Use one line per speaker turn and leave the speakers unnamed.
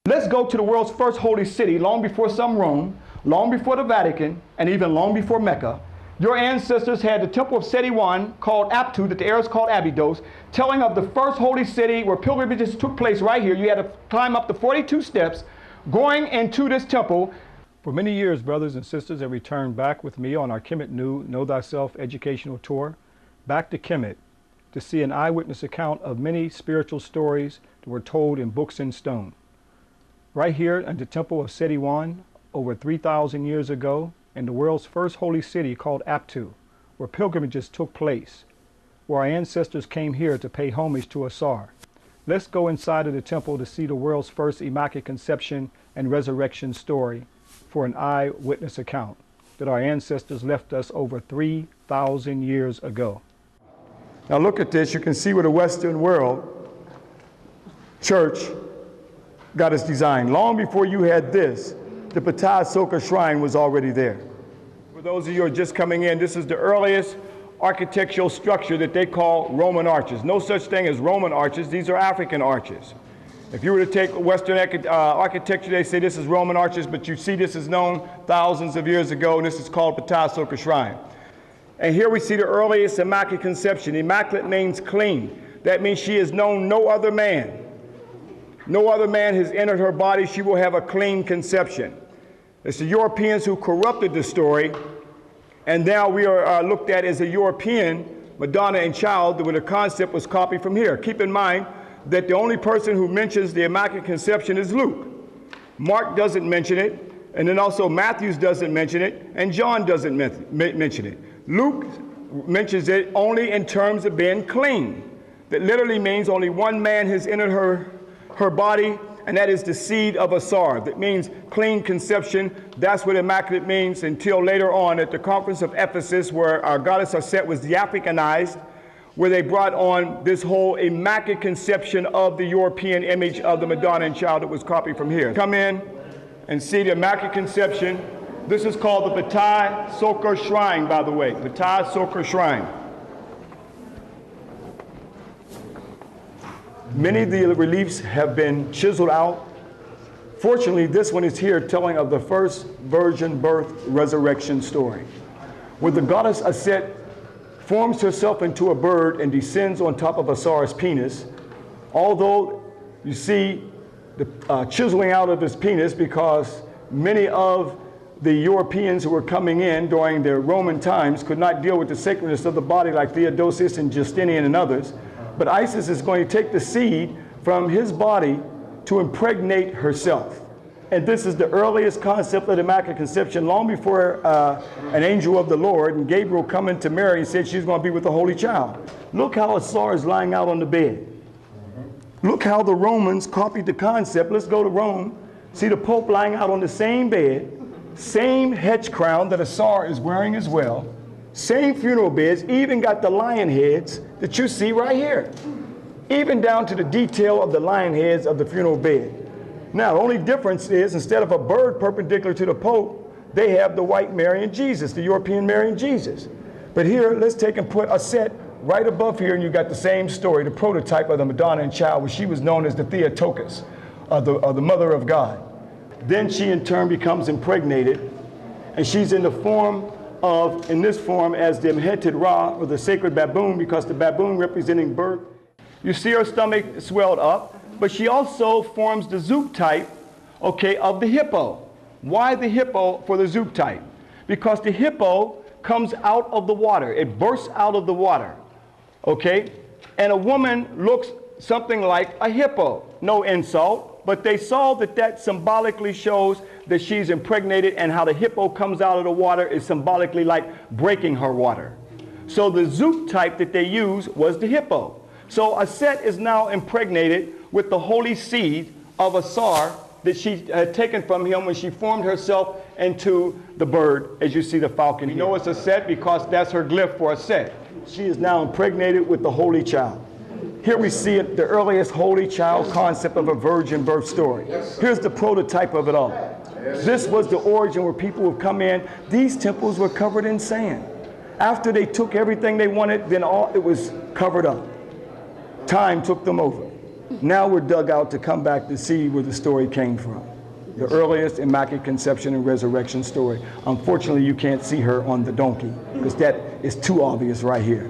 Let's go to the world's first holy city, long before some Rome, long before the Vatican, and even long before Mecca. Your ancestors had the temple of Seti I, called Aptu, that the Arabs called Abydos, telling of the first holy city where pilgrimages took place right here. You had to climb up the 42 steps going into this temple. For many years, brothers and sisters have returned back with me on our Kemet Nu Know Thyself educational tour, back to Kemet, to see an eyewitness account of many spiritual stories that were told in books in stone. Right here in the temple of Seti I, over 3,000 years ago, in the world's first holy city called Aptu, where pilgrimages took place, where our ancestors came here to pay homage to Asar. Let's go inside of the temple to see the world's first Immaculate Conception and Resurrection story for an eyewitness account that our ancestors left us over 3,000 years ago. Now look at this. You can see where the Western world church got its design. Long before you had this, the Ptah Soker Shrine was already there. For those of you who are just coming in, this is the earliest architectural structure that they call Roman arches. No such thing as Roman arches. These are African arches. If you were to take Western architecture, they say this is Roman arches, but you see this is known thousands of years ago, and this is called Ptah Soker Shrine. And here we see the earliest Immaculate Conception. Immaculate means clean. That means she has known no other man. No other man has entered her body. She will have a clean conception. It's the Europeans who corrupted the story, and now we are looked at as a European Madonna and child, where the concept was copied from here. Keep in mind that the only person who mentions the Immaculate Conception is Luke. Mark doesn't mention it, and then also Matthew doesn't mention it, and John doesn't mention it. Luke mentions it only in terms of being clean. That literally means only one man has entered her body, and that is the seed of Asar. That means clean conception. That's what Immaculate means, until later on at the conference of Ephesus, where our goddess Aset was de-Africanized, where they brought on this whole Immaculate Conception of the European image of the Madonna and child that was copied from here. Come in and see the Immaculate Conception. This is called the Ptah Soker Shrine, by the way, Ptah Soker Shrine. Many of the reliefs have been chiseled out. Fortunately, this one is here telling of the first virgin birth resurrection story, where the goddess Aset forms herself into a bird and descends on top of Asar's penis. Although you see the chiseling out of his penis, because many of the Europeans who were coming in during the Roman times could not deal with the sacredness of the body like Theodosius and Justinian and others. But Isis is going to take the seed from his body to impregnate herself. And this is the earliest concept of the Immaculate Conception, long before an angel of the Lord and Gabriel coming to Mary and said she's going to be with the Holy Child. Look how Asar is lying out on the bed. Look how the Romans copied the concept. Let's go to Rome. See the Pope lying out on the same bed, same hedge crown that Asar is wearing as well. Same funeral beds, even got the lion heads that you see right here. Even down to the detail of the lion heads of the funeral bed. Now, the only difference is, instead of a bird perpendicular to the Pope, they have the white Mary and Jesus, the European Mary and Jesus. But here, let's take and put Aset right above here, and you got the same story, the prototype of the Madonna and child, where she was known as the Theotokos, the mother of God. Then she in turn becomes impregnated, and she's in the form of, in this form, as the Mheted Ra, or the sacred baboon, because the baboon representing birth. You see her stomach swelled up, but she also forms the zoop type, okay, of the hippo. Why the hippo for the zoop type? Because the hippo comes out of the water. It bursts out of the water, okay? And a woman looks something like a hippo. No insult, but they saw that that symbolically shows that she's impregnated, and how the hippo comes out of the water is symbolically like breaking her water. So the zoop type that they used was the hippo. So Aset is now impregnated with the holy seed of Asar that she had taken from him when she formed herself into the bird, as you see the falcon. We know it's Aset because that's her glyph for Aset. She is now impregnated with the Holy Child. Here we see it, the earliest Holy Child concept of a virgin birth story. Here's the prototype of it all. This was the origin where people would come in. These temples were covered in sand. After they took everything they wanted, then it was covered up. Time took them over. Now we're dug out to come back to see where the story came from. The earliest Immaculate Conception and Resurrection story. Unfortunately, you can't see her on the donkey because that is too obvious right here.